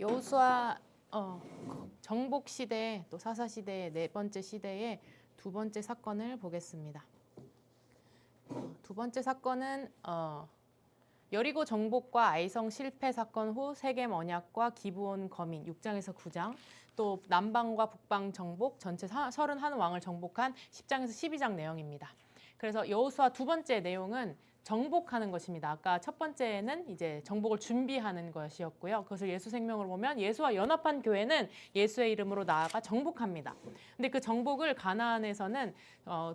여호수아 정복 시대 또 사사 시대의 네 번째 시대의 두 번째 사건을 보겠습니다. 두 번째 사건은 여리고 정복과 아이성 실패 사건 후 세겜 언약과 기브온 거민 6장에서 9장, 또 남방과 북방 정복 전체 31왕을 정복한 10장에서 12장 내용입니다. 그래서 여호수아 두 번째 내용은 정복하는 것입니다. 아까 첫 번째는 이제 정복을 준비하는 것이었고요. 그것을 예수 생명으로 보면 예수와 연합한 교회는 예수의 이름으로 나아가 정복합니다. 근데 그 정복을 가나안에서는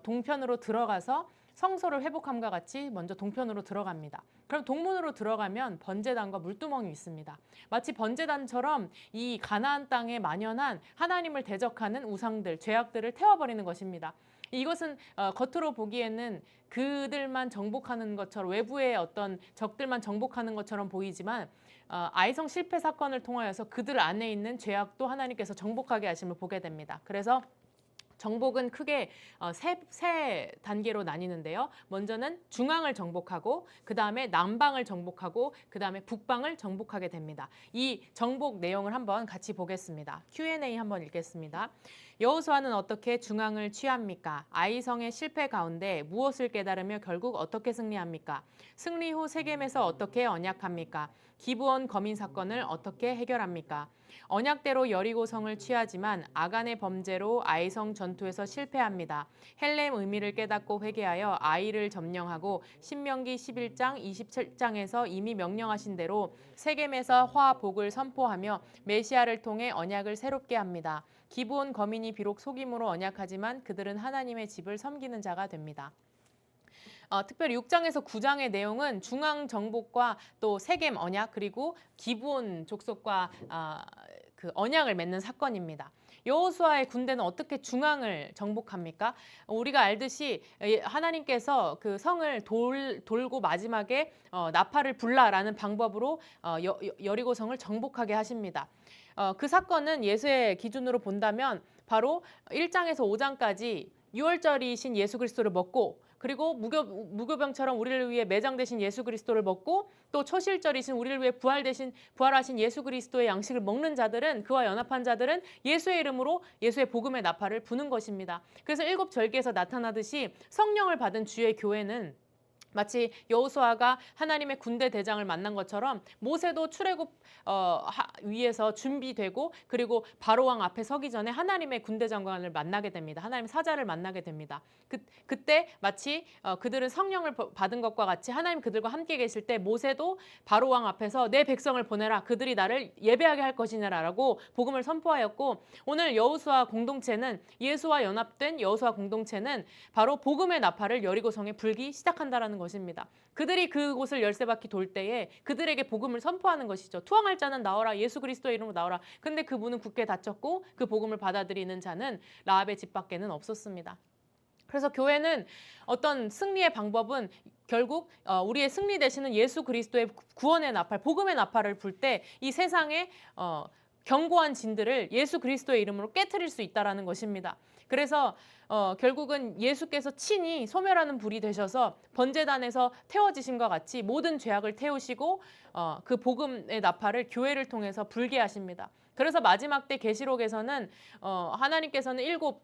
동편으로 들어가서 성소를 회복함과 같이 먼저 동편으로 들어갑니다. 그럼 동문으로 들어가면 번제단과 물두멍이 있습니다. 마치 번제단처럼 이 가나안 땅에 만연한 하나님을 대적하는 우상들, 죄악들을 태워버리는 것입니다. 이것은 겉으로 보기에는 그들만 정복하는 것처럼, 외부의 어떤 적들만 정복하는 것처럼 보이지만 아이성 실패 사건을 통하여서 그들 안에 있는 죄악도 하나님께서 정복하게 하심을 보게 됩니다. 그래서 정복은 크게 세 단계로 나뉘는데요. 먼저는 중앙을 정복하고, 그 다음에 남방을 정복하고, 그 다음에 북방을 정복하게 됩니다. 이 정복 내용을 한번 같이 보겠습니다. Q&A 한번 읽겠습니다. 여호수아는 어떻게 중앙을 취합니까? 아이성의 실패 가운데 무엇을 깨달으며 결국 어떻게 승리합니까? 승리 후 세겜에서 어떻게 언약합니까? 기브온 거민 사건을 어떻게 해결합니까? 언약대로 여리고성을 취하지만 아간의 범죄로 아이성 전투에서 실패합니다. 헬렘 의미를 깨닫고 회개하여 아이를 점령하고 신명기 11장 27장에서 이미 명령하신 대로 세겜에서 화복을 선포하며 메시아를 통해 언약을 새롭게 합니다. 기브온 거민이 비록 속임으로 언약하지만 그들은 하나님의 집을 섬기는 자가 됩니다. 특별히 6장에서 9장의 내용은 중앙 정복과 또 세겜 언약, 그리고 기브온 족속과 그 언약을 맺는 사건입니다. 여호수아의 군대는 어떻게 중앙을 정복합니까? 우리가 알듯이 하나님께서 그 성을 돌고 마지막에 나팔을 불라라는 방법으로 여리고 성을 정복하게 하십니다. 그 사건은 예수의 기준으로 본다면 바로 1장에서 5장까지 유월절이신 예수 그리스도를 먹고, 그리고 무교병처럼 우리를 위해 매장되신 예수 그리스도를 먹고, 또 초실절이신 우리를 위해 부활하신 예수 그리스도의 양식을 먹는 자들은, 그와 연합한 자들은 예수의 이름으로 예수의 복음의 나팔을 부는 것입니다. 그래서 일곱 절기에서 나타나듯이 성령을 받은 주의 교회는 마치 여호수아가 하나님의 군대 대장을 만난 것처럼 모세도 출애굽 위에서 준비되고, 그리고 바로 왕 앞에 서기 전에 하나님의 군대 장관을 만나게 됩니다. 하나님의 사자를 만나게 됩니다. 그때 마치 그들은 성령을 받은 것과 같이 하나님 그들과 함께 계실 때 모세도 바로 왕 앞에서 내 백성을 보내라, 그들이 나를 예배하게 할 것이냐라고 복음을 선포하였고, 오늘 여호수아 공동체는, 예수와 연합된 여호수아 공동체는 바로 복음의 나팔을 여리고성에 불기 시작한다라는 것입니다. 그들이 그곳을 열세 바퀴 돌 때에 그들에게 복음을 선포하는 것이죠. 투항할 자는 나오라, 예수 그리스도의 이름으로 나오라. 근데 그 문은 굳게 닫혔고 그 복음을 받아들이는 자는 라합의 집 밖에는 없었습니다. 그래서 교회는 어떤 승리의 방법은 결국 우리의 승리 되시는 예수 그리스도의 구원의 나팔, 복음의 나팔을 불 때 이 세상에 견고한 진들을 예수 그리스도의 이름으로 깨트릴 수 있다는 것입니다. 그래서 결국은 예수께서 친히 소멸하는 불이 되셔서 번제단에서 태워지심과 같이 모든 죄악을 태우시고 그 복음의 나팔을 교회를 통해서 불게 하십니다. 그래서 마지막 때 계시록에서는 하나님께서는 일곱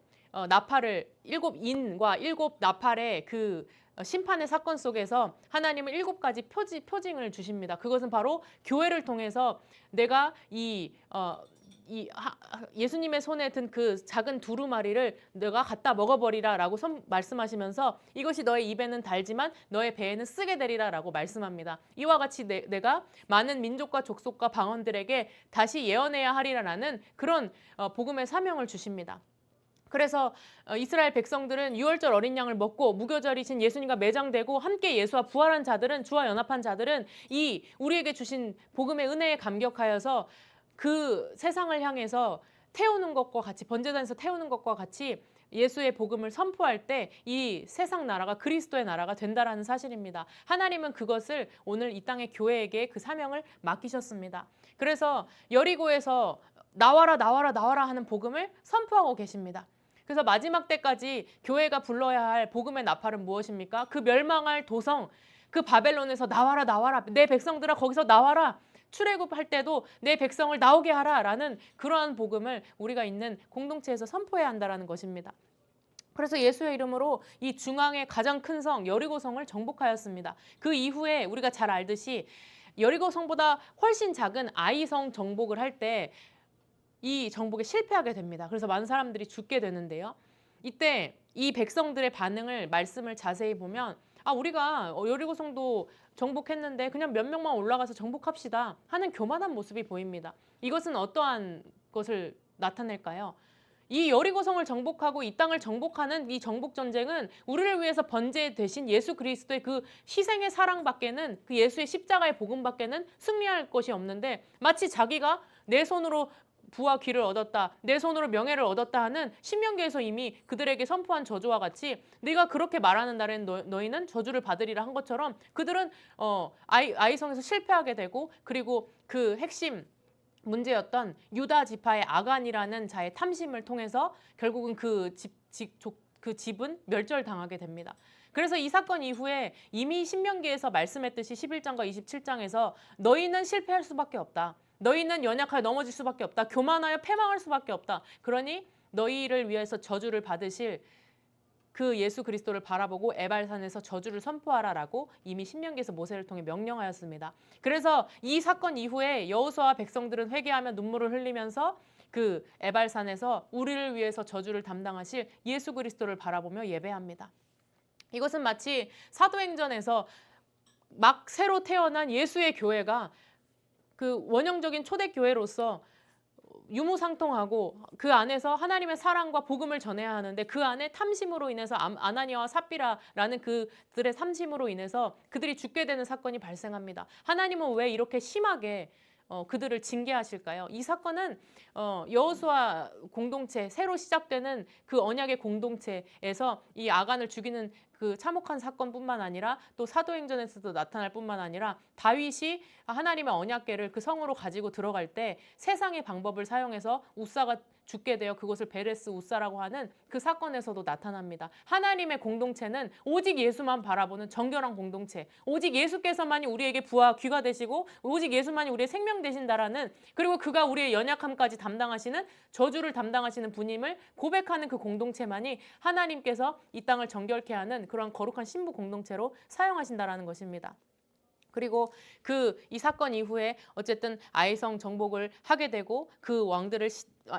인과 일곱 나팔의 그 심판의 사건 속에서 하나님은 일곱 가지 표징을 주십니다. 그것은 바로 교회를 통해서 내가 예수님의 손에 든 그 작은 두루마리를 내가 갖다 먹어버리라라고 말씀하시면서 이것이 너의 입에는 달지만 너의 배에는 쓰게 되리라라고 말씀합니다. 이와 같이 내가 많은 민족과 족속과 방언들에게 다시 예언해야 하리라라는 그런 복음의 사명을 주십니다. 그래서 이스라엘 백성들은 유월절 어린 양을 먹고 무교절이신 예수님과 매장되고 함께 예수와 부활한 자들은, 주와 연합한 자들은 이 우리에게 주신 복음의 은혜에 감격하여서 그 세상을 향해서 태우는 것과 같이, 번제단에서 태우는 것과 같이 예수의 복음을 선포할 때 이 세상 나라가 그리스도의 나라가 된다라는 사실입니다. 하나님은 그것을 오늘 이 땅의 교회에게 그 사명을 맡기셨습니다. 그래서 여리고에서 나와라 나와라 나와라 하는 복음을 선포하고 계십니다. 그래서 마지막 때까지 교회가 불러야 할 복음의 나팔은 무엇입니까? 그 멸망할 도성, 그 바벨론에서 나와라 나와라, 내 백성들아 거기서 나와라, 출애굽할 때도 내 백성을 나오게 하라라는 그러한 복음을 우리가 있는 공동체에서 선포해야 한다라는 것입니다. 그래서 예수의 이름으로 이 중앙의 가장 큰 성 여리고성을 정복하였습니다. 그 이후에 우리가 잘 알듯이 여리고성보다 훨씬 작은 아이성 정복을 할 때 이 정복에 실패하게 됩니다. 그래서 많은 사람들이 죽게 되는데요. 이때 이 백성들의 반응을 말씀을 자세히 보면 우리가 여리고성도 정복했는데 그냥 몇 명만 올라가서 정복합시다 하는 교만한 모습이 보입니다. 이것은 어떠한 것을 나타낼까요? 이 여리고성을 정복하고 이 땅을 정복하는 이 정복 전쟁은 우리를 위해서 번제 되신 예수 그리스도의 그 희생의 사랑밖에는, 그 예수의 십자가의 복음밖에는 승리할 것이 없는데, 마치 자기가 내 손으로 부와 귀를 얻었다, 내 손으로 명예를 얻었다 하는 신명기에서 이미 그들에게 선포한 저주와 같이 네가 그렇게 말하는 날엔 너희는 저주를 받으리라 한 것처럼 그들은 아이성에서 실패하게 되고, 그리고 그 핵심 문제였던 유다 지파의 아간이라는 자의 탐심을 통해서 결국은 그 집은 멸절당하게 됩니다. 그래서 이 사건 이후에 이미 신명기에서 말씀했듯이 11장과 27장에서 너희는 실패할 수밖에 없다. 너희는 연약하여 넘어질 수밖에 없다. 교만하여 패망할 수밖에 없다. 그러니 너희를 위해서 저주를 받으실 그 예수 그리스도를 바라보고 에발산에서 저주를 선포하라라고 이미 신명기에서 모세를 통해 명령하였습니다. 그래서 이 사건 이후에 여호수아와 백성들은 회개하며 눈물을 흘리면서 그 에발산에서 우리를 위해서 저주를 담당하실 예수 그리스도를 바라보며 예배합니다. 이것은 마치 사도행전에서 막 새로 태어난 예수의 교회가 그 원형적인 초대교회로서 유무상통하고 그 안에서 하나님의 사랑과 복음을 전해야 하는데, 그 안에 탐심으로 인해서 아나니아와 삽비라라는 그들의 탐심으로 인해서 그들이 죽게 되는 사건이 발생합니다. 하나님은 왜 이렇게 심하게 그들을 징계하실까요? 이 사건은 여호수아 공동체, 새로 시작되는 그 언약의 공동체에서 이 아간을 죽이는 그 참혹한 사건뿐만 아니라 또 사도행전에서도 나타날 뿐만 아니라 다윗이 하나님의 언약궤를 그 성으로 가지고 들어갈 때 세상의 방법을 사용해서 우사가 죽게 되어 그것을 베레스 우사라고 하는 그 사건에서도 나타납니다. 하나님의 공동체는 오직 예수만 바라보는 정결한 공동체, 오직 예수께서만이 우리에게 부와 귀가 되시고 오직 예수만이 우리의 생명 되신다라는, 그리고 그가 우리의 연약함까지 담당하시는, 저주를 담당하시는 분임을 고백하는 그 공동체만이 하나님께서 이 땅을 정결케 하는 그런 거룩한 신부 공동체로 사용하신다라는 것입니다. 그리고 이 사건 이후에 어쨌든 아이성 정복을 하게 되고 그 왕들을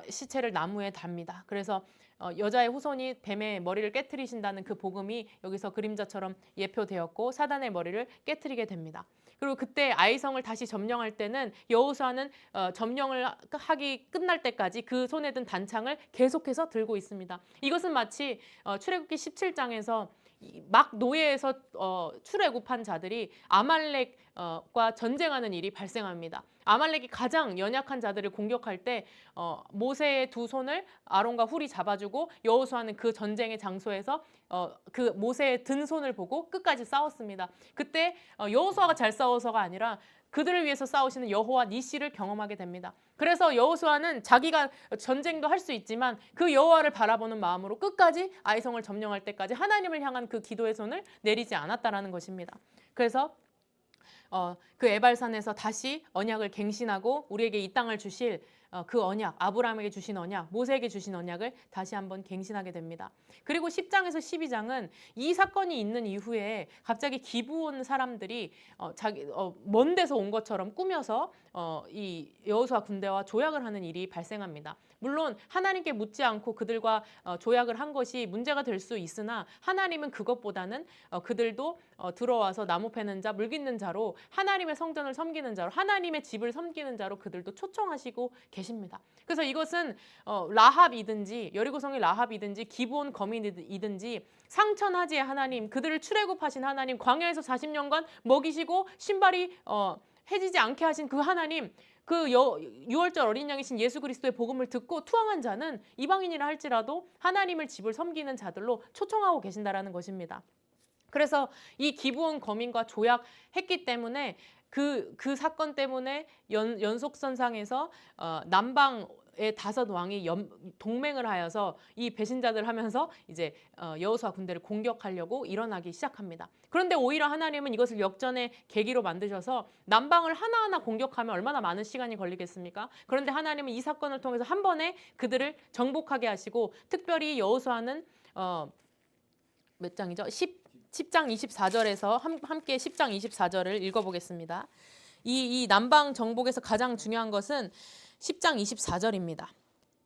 시체를 나무에 답니다. 그래서 여자의 후손이 뱀의 머리를 깨트리신다는 그 복음이 여기서 그림자처럼 예표되었고 사단의 머리를 깨트리게 됩니다. 그리고 그때 아이성을 다시 점령할 때는 여호수아는 점령을 하기 끝날 때까지 그 손에 든 단창을 계속해서 들고 있습니다. 이것은 마치 출애굽기 17장에서 막 노예에서 출애굽한 자들이 아말렉과 전쟁하는 일이 발생합니다. 아말렉이 가장 연약한 자들을 공격할 때 모세의 두 손을 아론과 훌이 잡아주고 여호수아는 그 전쟁의 장소에서 그 모세의 든 손을 보고 끝까지 싸웠습니다. 그때 여호수아가 잘 싸워서가 아니라 그들을 위해서 싸우시는 여호와 니시를 경험하게 됩니다. 그래서 여호수아는 자기가 전쟁도 할 수 있지만 그 여호와를 바라보는 마음으로 끝까지 아이성을 점령할 때까지 하나님을 향한 그 기도의 손을 내리지 않았다라는 것입니다. 그래서 그 에발산에서 다시 언약을 갱신하고 우리에게 이 땅을 주실 그 언약, 아브라함에게 주신 언약, 모세에게 주신 언약을 다시 한번 갱신하게 됩니다. 그리고 10장에서 12장은 이 사건이 있는 이후에 갑자기 기브온 사람들이 먼 데서 온 것처럼 꾸며서 이 여호수아 군대와 조약을 하는 일이 발생합니다. 물론 하나님께 묻지 않고 그들과 조약을 한 것이 문제가 될 수 있으나 하나님은 그것보다는 그들도 들어와서 나무 패는 자, 물 깃는 자로 하나님의 성전을 섬기는 자로 하나님의 집을 섬기는 자로 그들도 초청하시고 계십니다. 그래서 이것은 라합이든지 여리고성의 라합이든지 기브온 거민이든지 상천하지의 하나님, 그들을 출애굽하신 하나님, 광야에서 40년간 먹이시고 신발이 해지지 않게 하신 그 하나님, 그 유월절 어린 양이신 예수 그리스도의 복음을 듣고 투항한 자는 이방인이라 할지라도 하나님을 집을 섬기는 자들로 초청하고 계신다라는 것입니다. 그래서 이 기브온 거민과 조약했기 때문에 그 사건 때문에 연속선상에서 남방 다섯 왕이 동맹을 하여서 이 배신자들 하면서 이제 여호수아 군대를 공격하려고 일어나기 시작합니다. 그런데 오히려 하나님은 이것을 역전의 계기로 만드셔서 남방을 하나하나 공격하면 얼마나 많은 시간이 걸리겠습니까? 그런데 하나님은 이 사건을 통해서 한 번에 그들을 정복하게 하시고, 특별히 여호수아는 몇 장이죠? 10장 24절에서 함께 10장 24절을 읽어보겠습니다. 이 남방 정복에서 가장 중요한 것은 10장 24절입니다.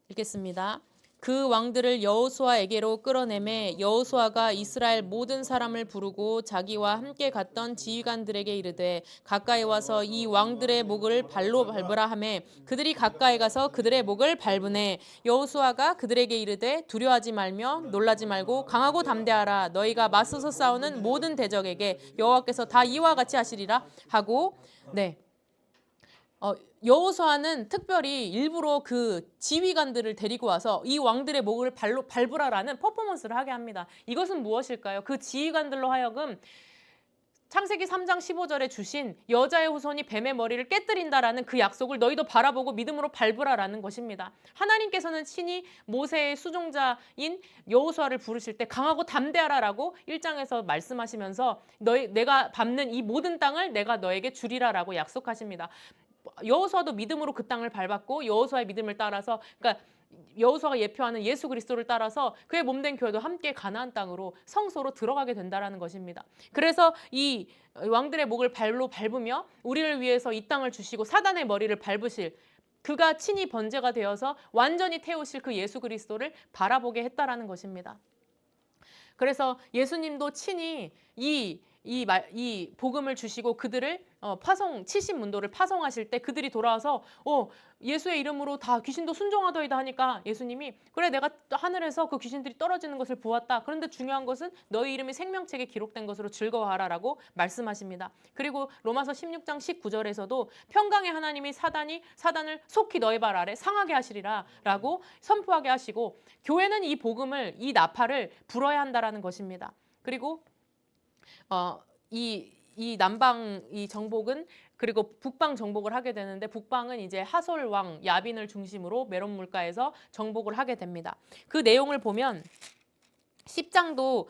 읽겠습니다. 그 왕들을 여호수아에게로 끌어내매 여호수아가 이스라엘 모든 사람을 부르고 자기와 함께 갔던 지휘관들에게 이르되 가까이 와서 이 왕들의 목을 발로 밟으라 하매 그들이 가까이 가서 그들의 목을 밟으네. 여호수아가 그들에게 이르되 두려워하지 말며 놀라지 말고 강하고 담대하라. 너희가 맞서서 싸우는 모든 대적에게 여호와께서 다 이와 같이 하시리라 하고, 여호수아는 특별히 일부러 그 지휘관들을 데리고 와서 이 왕들의 목을 발로 밟으라라는 퍼포먼스를 하게 합니다. 이것은 무엇일까요? 그 지휘관들로 하여금 창세기 3장 15절에 주신 여자의 후손이 뱀의 머리를 깨뜨린다라는 그 약속을 너희도 바라보고 믿음으로 밟으라라는 것입니다. 하나님께서는 친히 모세의 수종자인 여호수아를 부르실 때 강하고 담대하라라고 1장에서 말씀하시면서 내가 밟는 이 모든 땅을 내가 너에게 주리라라고 약속하십니다. 여호수아도 믿음으로 그 땅을 밟았고, 여호수아의 믿음을 따라서, 그러니까 여호수아가 예표하는 예수 그리스도를 따라서 그의 몸된 교회도 함께 가나안 땅으로 성소로 들어가게 된다라는 것입니다. 그래서 이 왕들의 목을 발로 밟으며 우리를 위해서 이 땅을 주시고 사단의 머리를 밟으실, 그가 친히 번제가 되어서 완전히 태우실 그 예수 그리스도를 바라보게 했다라는 것입니다. 그래서 예수님도 친히 이 복음을 주시고 그들을 70문도를 파송하실 때 그들이 돌아와서 예수의 이름으로 다 귀신도 순종하더이다 하니까 예수님이 그래 내가 하늘에서 그 귀신들이 떨어지는 것을 보았다. 그런데 중요한 것은 너희 이름이 생명책에 기록된 것으로 즐거워하라라고 말씀하십니다. 그리고 로마서 16장 19절에서도 평강의 하나님이 사단을 속히 너희 발 아래 상하게 하시리라 라고 선포하게 하시고, 교회는 이 복음을, 이 나팔을 불어야 한다라는 것입니다. 그리고 이 남방 이 정복은, 그리고 북방 정복을 하게 되는데, 북방은 이제 하솔 왕 야빈을 중심으로 메론 물가에서 정복을 하게 됩니다. 그 내용을 보면 10장도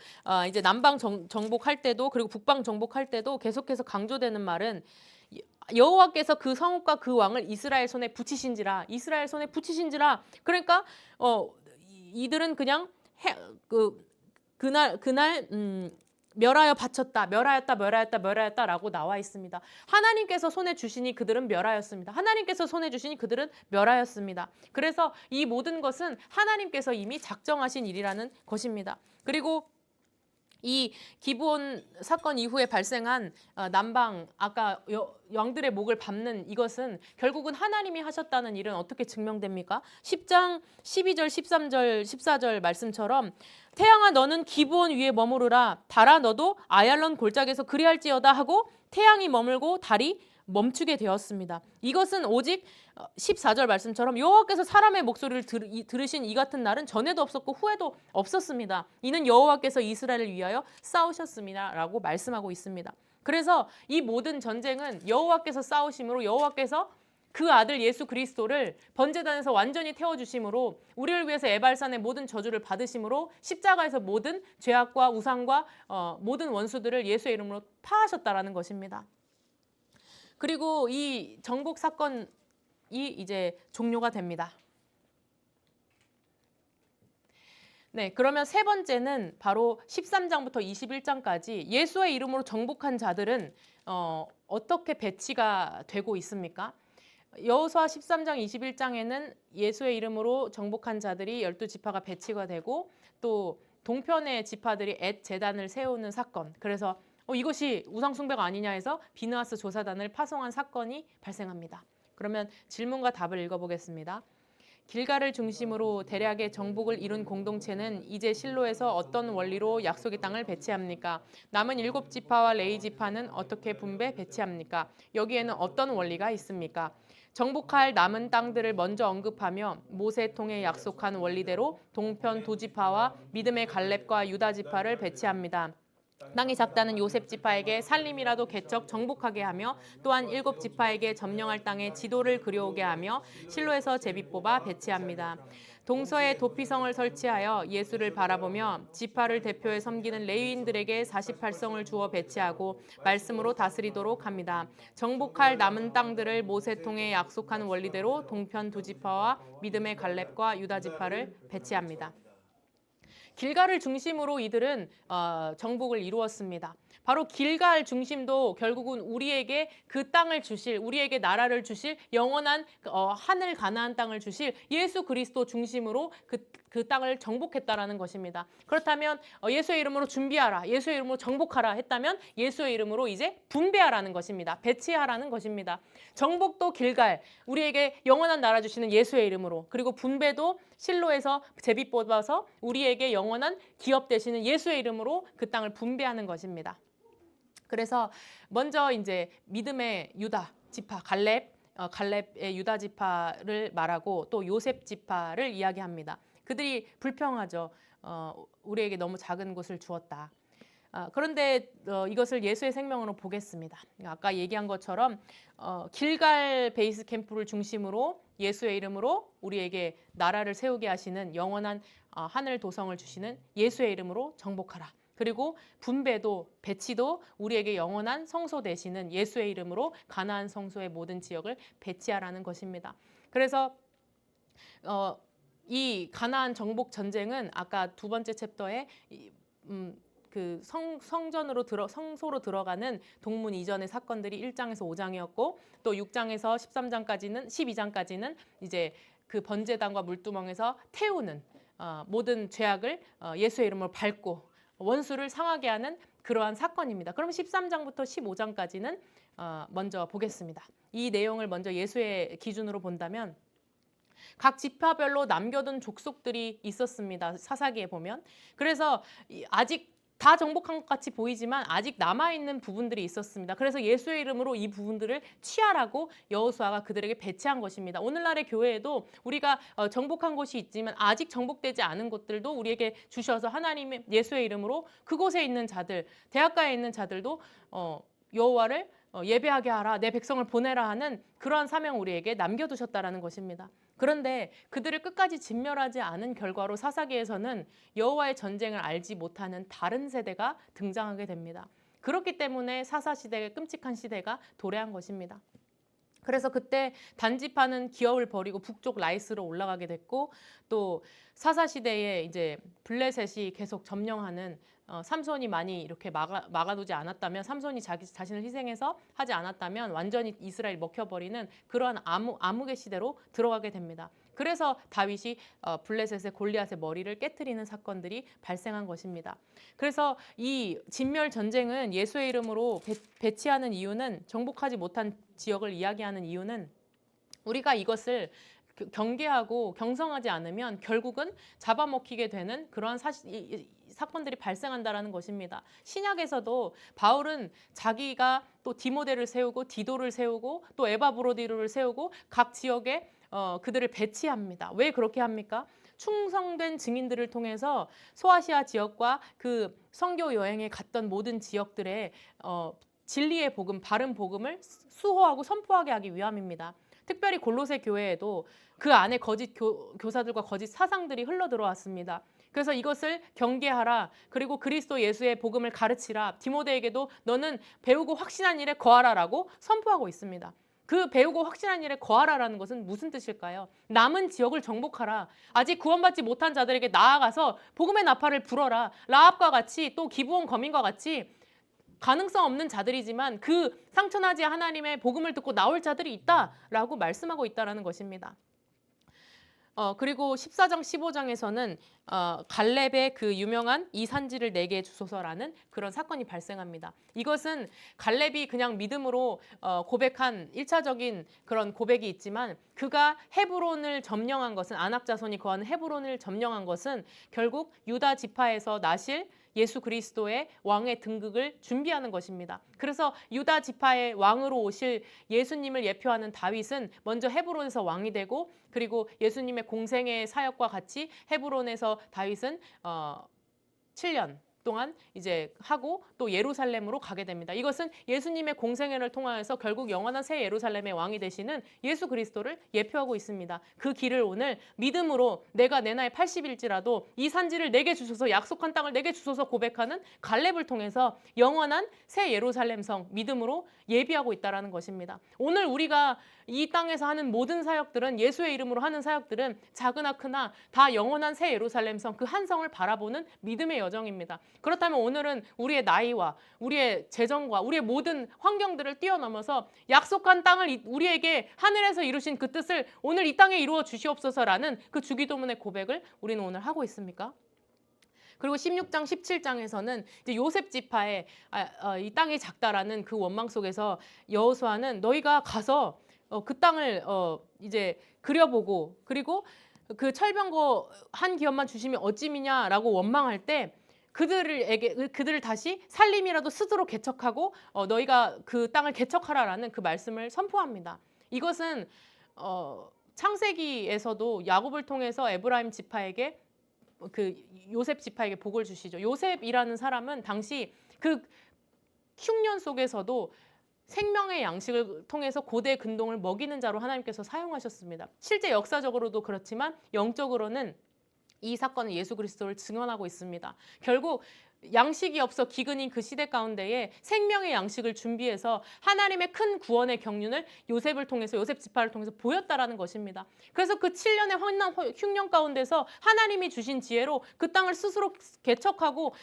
이제 남방 정복할 때도 그리고 북방 정복할 때도 계속해서 강조되는 말은 여호와께서 그 성읍과 그 왕을 이스라엘 손에 붙이신지라. 그러니까 이들은 그냥 그날 멸하여 바쳤다라고 나와 있습니다. 하나님께서 손에 주시니 그들은 멸하였습니다. 그래서 이 모든 것은 하나님께서 이미 작정하신 일이라는 것입니다. 그리고 이 기브온 사건 이후에 발생한 남방, 아까 왕들의 목을 밟는 이것은 결국은 하나님이 하셨다는 일은 어떻게 증명됩니까? 10장 12절, 13절, 14절 말씀처럼 태양아 너는 기브온 위에 머무르라. 달아 너도 아얄론 골짜기에서 그리할지어다 하고 태양이 머물고 달이 멈추게 되었습니다. 이것은 오직 14절 말씀처럼 여호와께서 사람의 목소리를 들으신 이 같은 날은 전에도 없었고 후에도 없었습니다. 이는 여호와께서 이스라엘을 위하여 싸우셨습니다 라고 말씀하고 있습니다. 그래서 이 모든 전쟁은 여호와께서 싸우심으로, 여호와께서 그 아들 예수 그리스도를 번제단에서 완전히 태워주심으로, 우리를 위해서 에발산의 모든 저주를 받으심으로, 십자가에서 모든 죄악과 우상과 모든 원수들을 예수의 이름으로 파하셨다라는 것입니다. 그리고 이 정복 사건이 이제 종료가 됩니다. 그러면 세 번째는 바로 13장부터 21장까지 예수의 이름으로 정복한 자들은 어떻게 배치가 되고 있습니까? 여호수아 13장 21장에는 예수의 이름으로 정복한 자들이 12지파가 배치가 되고, 또 동편의 지파들이 엣 제단을 세우는 사건, 그래서 이것이 우상숭배가 아니냐 해서 비느하스 조사단을 파송한 사건이 발생합니다. 그러면 질문과 답을 읽어보겠습니다. 길갈을 중심으로 대략의 정복을 이룬 공동체는 이제 실로에서 어떤 원리로 약속의 땅을 배치합니까? 남은 7지파와 레위 지파는 어떻게 분배 배치합니까? 여기에는 어떤 원리가 있습니까? 정복할 남은 땅들을 먼저 언급하며 모세 통해 약속한 원리대로 동편 두 지파와 믿음의 갈렙과 유다 지파를 배치합니다. 땅이 작다는 요셉 지파에게 살림이라도 개척 정복하게 하며 또한 7지파에게 점령할 땅에 지도를 그려오게 하며 실로에서 제비 뽑아 배치합니다. 동서에 도피성을 설치하여 예수를 바라보며 지파를 대표해 섬기는 레위인들에게 48성을 주어 배치하고 말씀으로 다스리도록 합니다. 정복할 남은 땅들을 모세 통해 약속한 원리대로 동편 두 지파와 믿음의 갈렙과 유다 지파를 배치합니다. 길갈을 중심으로 이들은 정복을 이루었습니다. 바로 길갈 중심도 결국은 우리에게 그 땅을 주실, 우리에게 나라를 주실 영원한 하늘 가나안 땅을 주실 예수 그리스도 중심으로 그 땅을 정복했다라는 것입니다. 그렇다면 예수의 이름으로 준비하라, 예수의 이름으로 정복하라 했다면 예수의 이름으로 이제 분배하라는 것입니다. 배치하라는 것입니다. 정복도 길갈, 우리에게 영원한 나라 주시는 예수의 이름으로, 그리고 분배도 실로에서 제비 뽑아서 우리에게 영원한 기업 되시는 예수의 이름으로 그 땅을 분배하는 것입니다. 그래서 먼저 이제 믿음의 유다 지파 갈렙의 유다 지파를 말하고 또 요셉 지파를 이야기합니다. 그들이 불평하죠. 우리에게 너무 작은 곳을 주었다. 그런데 이것을 예수의 생명으로 보겠습니다. 아까 얘기한 것처럼 길갈 베이스 캠프를 중심으로 예수의 이름으로 우리에게 나라를 세우게 하시는 영원한 하늘 도성을 주시는 예수의 이름으로 정복하라. 그리고 분배도 배치도 우리에게 영원한 성소 되시는 예수의 이름으로 가나안 성소의 모든 지역을 배치하라는 것입니다. 그래서 이 가나안 정복 전쟁은 아까 두 번째 챕터에 그 성소로 들어가는 동문 이전의 사건들이 1장에서 5장이었고 또 6장에서 12장까지는 이제 그 번제단과 물두멍에서 태우는 모든 죄악을 예수의 이름으로 밟고 원수를 상하게 하는 그러한 사건입니다. 그럼 13장부터 15장까지는 먼저 보겠습니다. 이 내용을 먼저 예수의 기준으로 본다면 각 지파별로 남겨둔 족속들이 있었습니다. 사사기에 보면. 그래서 아직 다 정복한 것 같이 보이지만 아직 남아있는 부분들이 있었습니다. 그래서 예수의 이름으로 이 부분들을 취하라고 여호수아가 그들에게 배치한 것입니다. 오늘날의 교회에도 우리가 정복한 곳이 있지만 아직 정복되지 않은 곳들도 우리에게 주셔서 하나님의 예수의 이름으로 그곳에 있는 자들, 대학가에 있는 자들도 여호와를 예배하게 하라, 내 백성을 보내라 하는 그러한 사명 우리에게 남겨두셨다라는 것입니다. 그런데 그들을 끝까지 진멸하지 않은 결과로 사사기에서는 여호와의 전쟁을 알지 못하는 다른 세대가 등장하게 됩니다. 그렇기 때문에 사사시대의 끔찍한 시대가 도래한 것입니다. 그래서 그때 단지파는 기업을 버리고 북쪽 라이스로 올라가게 됐고 또 사사시대에 이제 블레셋이 계속 점령하는 삼손이 많이 이렇게 막아두지 않았다면 삼손이 자신을 희생해서 하지 않았다면 완전히 이스라엘 먹혀버리는 그러한 암흑의 시대로 들어가게 됩니다. 그래서 다윗이 블레셋의 골리앗의 머리를 깨트리는 사건들이 발생한 것입니다. 그래서 이 진멸 전쟁은 예수의 이름으로 배치하는 이유는 정복하지 못한 지역을 이야기하는 이유는 우리가 이것을 경계하고 경성하지 않으면 결국은 잡아먹히게 되는 그러한 사건들이 발생한다라는 것입니다. 신약에서도 바울은 자기가 또 디모데를 세우고 디도를 세우고 또 에바브로디로를 세우고 각 지역에 그들을 배치합니다. 왜 그렇게 합니까? 충성된 증인들을 통해서 소아시아 지역과 그 선교 여행에 갔던 모든 지역들의 진리의 복음, 바른 복음을 수호하고 선포하게 하기 위함입니다. 특별히 골로새 교회에도 그 안에 거짓 교사들과 거짓 사상들이 흘러 들어왔습니다. 그래서 이것을 경계하라. 그리고 그리스도 예수의 복음을 가르치라. 디모데에게도 너는 배우고 확신한 일에 거하라라고 선포하고 있습니다. 그 배우고 확신한 일에 거하라라는 것은 무슨 뜻일까요? 남은 지역을 정복하라. 아직 구원받지 못한 자들에게 나아가서 복음의 나팔을 불어라. 라합과 같이 또 기브온 거민과 같이 가능성 없는 자들이지만 그 상처나지 하나님의 복음을 듣고 나올 자들이 있다라고 말씀하고 있다라는 것입니다. 그리고 14장 15장에서는 갈렙의 그 유명한 이 산지를 내게 주소서라는 그런 사건이 발생합니다. 이것은 갈렙이 그냥 믿음으로 고백한 1차적인 그런 고백이 있지만 그가 헤브론을 점령한 것은 아낙 자손이 거하는 헤브론을 점령한 것은 결국 유다 지파에서 나실 예수 그리스도의 왕의 등극을 준비하는 것입니다. 그래서 유다 지파의 왕으로 오실 예수님을 예표하는 다윗은 먼저 헤브론에서 왕이 되고 그리고 예수님의 공생의 사역과 같이 헤브론에서 다윗은 7년 동안 이제 하고 또 예루살렘으로 가게 됩니다. 이것은 예수님의 공생애를 통하여서 결국 영원한 새 예루살렘의 왕이 되시는 예수 그리스도를 예표하고 있습니다. 그 길을 오늘 믿음으로 내가 내 나이 80일지라도 이 산지를 내게 주소서, 약속한 땅을 내게 주소서 고백하는 갈렙을 통해서 영원한 새 예루살렘 성 믿음으로 예비하고 있다는 것입니다. 오늘 우리가 이 땅에서 하는 모든 사역들은, 예수의 이름으로 하는 사역들은 작으나 크나 다 영원한 새 예루살렘 성 그 한 성을 바라보는 믿음의 여정입니다. 그렇다면 오늘은 우리의 나이와 우리의 재정과 우리의 모든 환경들을 뛰어넘어서 약속한 땅을 우리에게 하늘에서 이루신 그 뜻을 오늘 이 땅에 이루어 주시옵소서라는 그 주기도문의 고백을 우리는 오늘 하고 있습니까? 그리고 16장, 17장에서는 이제 요셉 지파의 이 땅이 작다라는 그 원망 속에서 여호수아는 너희가 가서 그 땅을 이제 그려보고, 그리고 그 철병거 한 기업만 주시면 어찌미냐라고 원망할 때 그들을 다시 살림이라도 스스로 개척하고 너희가 그 땅을 개척하라라는 그 말씀을 선포합니다. 이것은 창세기에서도 야곱을 통해서 에브라임 지파에게 그 요셉 지파에게 복을 주시죠. 요셉이라는 사람은 당시 그 흉년 속에서도 생명의 양식을 통해서 고대 근동을 먹이는 자로 하나님께서 사용하셨습니다. 실제 역사적으로도 그렇지만 영적으로는 이 사건은 예수 그리스도를 증언하고 있습니다. 결국 양식이 없어 기근인 그 시대 가운데에 생명의 양식을 준비해서 하나님의 큰 구원의 경륜을 요셉을 통해서, 요셉 지파를 통해서 보였다라는 것입니다. 그래서 그 7년의 흉년 가운데서 하나님이 주신 지혜로 그 땅을 스스로 개척하고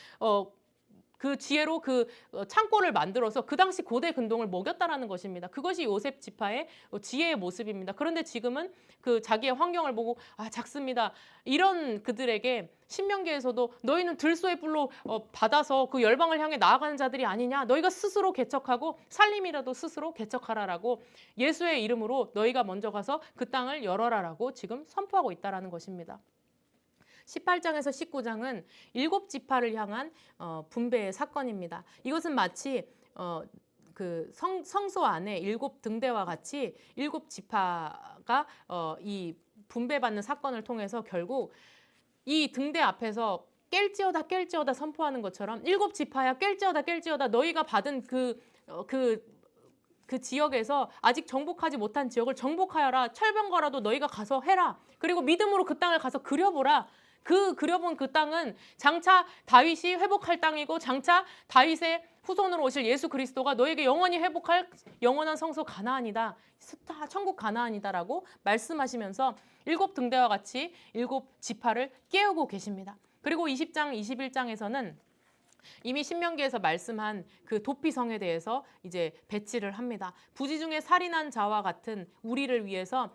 그 지혜로 그 창고를 만들어서 그 당시 고대 근동을 먹였다라는 것입니다. 그것이 요셉 지파의 지혜의 모습입니다. 그런데 지금은 그 자기의 환경을 보고 작습니다. 이런 그들에게 신명기에서도 너희는 들소의 뿔로 받아서 그 열방을 향해 나아가는 자들이 아니냐. 너희가 스스로 개척하고 살림이라도 스스로 개척하라라고 예수의 이름으로 너희가 먼저 가서 그 땅을 열어라라고 지금 선포하고 있다라는 것입니다. 18장에서 19장은 7지파를 향한 분배의 사건입니다. 이것은 마치 그 성소 안에 7등대와 같이 7지파가 이 분배받는 사건을 통해서 결국 이 등대 앞에서 깰지어다 선포하는 것처럼 7지파야 깰지어다 너희가 받은 그 지역에서 아직 정복하지 못한 지역을 정복하여라. 철병거라도 너희가 가서 해라. 그리고 믿음으로 그 땅을 가서 그려보라. 그려본 그 땅은 장차 다윗이 회복할 땅이고 장차 다윗의 후손으로 오실 예수 그리스도가 너에게 영원히 회복할 영원한 성소 가나안이다. 천국 가나안이다라고 말씀하시면서 7등대와 같이 7지파를 깨우고 계십니다. 그리고 20장, 21장에서는 이미 신명기에서 말씀한 그 도피성에 대해서 이제 배치를 합니다. 부지 중에 살인한 자와 같은 우리를 위해서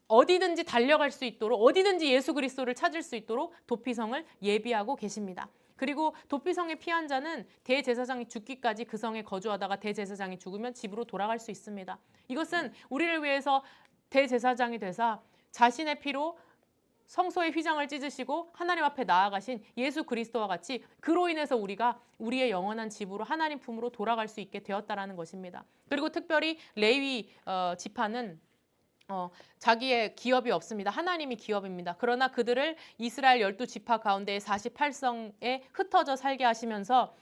어디든지 달려갈 수 있도록, 어디든지 예수 그리스도를 찾을 수 있도록 도피성을 예비하고 계십니다. 그리고 도피성에 피한 자는 대제사장이 죽기까지 그 성에 거주하다가 대제사장이 죽으면 집으로 돌아갈 수 있습니다. 이것은 우리를 위해서 대제사장이 되사 자신의 피로 성소의 휘장을 찢으시고 하나님 앞에 나아가신 예수 그리스도와 같이 그로 인해서 우리가 우리의 영원한 집으로 하나님 품으로 돌아갈 수 있게 되었다라는 것입니다. 그리고 특별히 레위 지파는 자기의 기업이 없습니다. 하나님이 기업입니다. 그러나 그들을 이스라엘 12지파 가운데 48성에 흩어져 살게 하시면서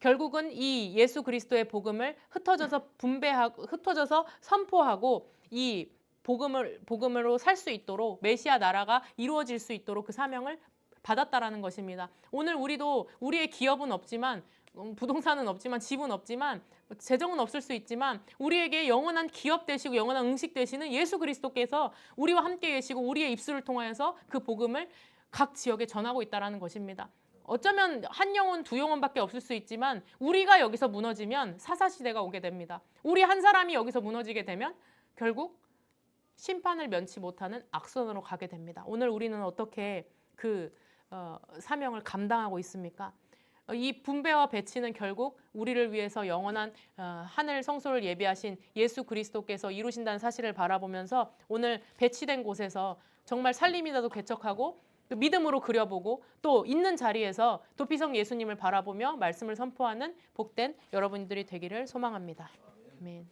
결국은 이 예수 그리스도의 복음을 흩어져서 선포하고 이 복음으로 살 수 있도록 메시아 나라가 이루어질 수 있도록 그 사명을 받았다라는 것입니다. 오늘 우리도 우리의 기업은 없지만 부동산은 없지만 집은 없지만 재정은 없을 수 있지만 우리에게 영원한 기업 되시고 영원한 응식 되시는 예수 그리스도께서 우리와 함께 계시고 우리의 입술을 통하여서 그 복음을 각 지역에 전하고 있다는 것입니다. 어쩌면 한 영혼, 두 영혼밖에 없을 수 있지만 우리가 여기서 무너지면 사사시대가 오게 됩니다. 우리 한 사람이 여기서 무너지게 되면 결국 심판을 면치 못하는 악선으로 가게 됩니다. 오늘 우리는 어떻게 그 사명을 감당하고 있습니까? 이 분배와 배치는 결국 우리를 위해서 영원한 하늘 성소를 예비하신 예수 그리스도께서 이루신다는 사실을 바라보면서 오늘 배치된 곳에서 정말 살림이라도 개척하고 믿음으로 그려보고 또 있는 자리에서 도피성 예수님을 바라보며 말씀을 선포하는 복된 여러분들이 되기를 소망합니다. 아멘.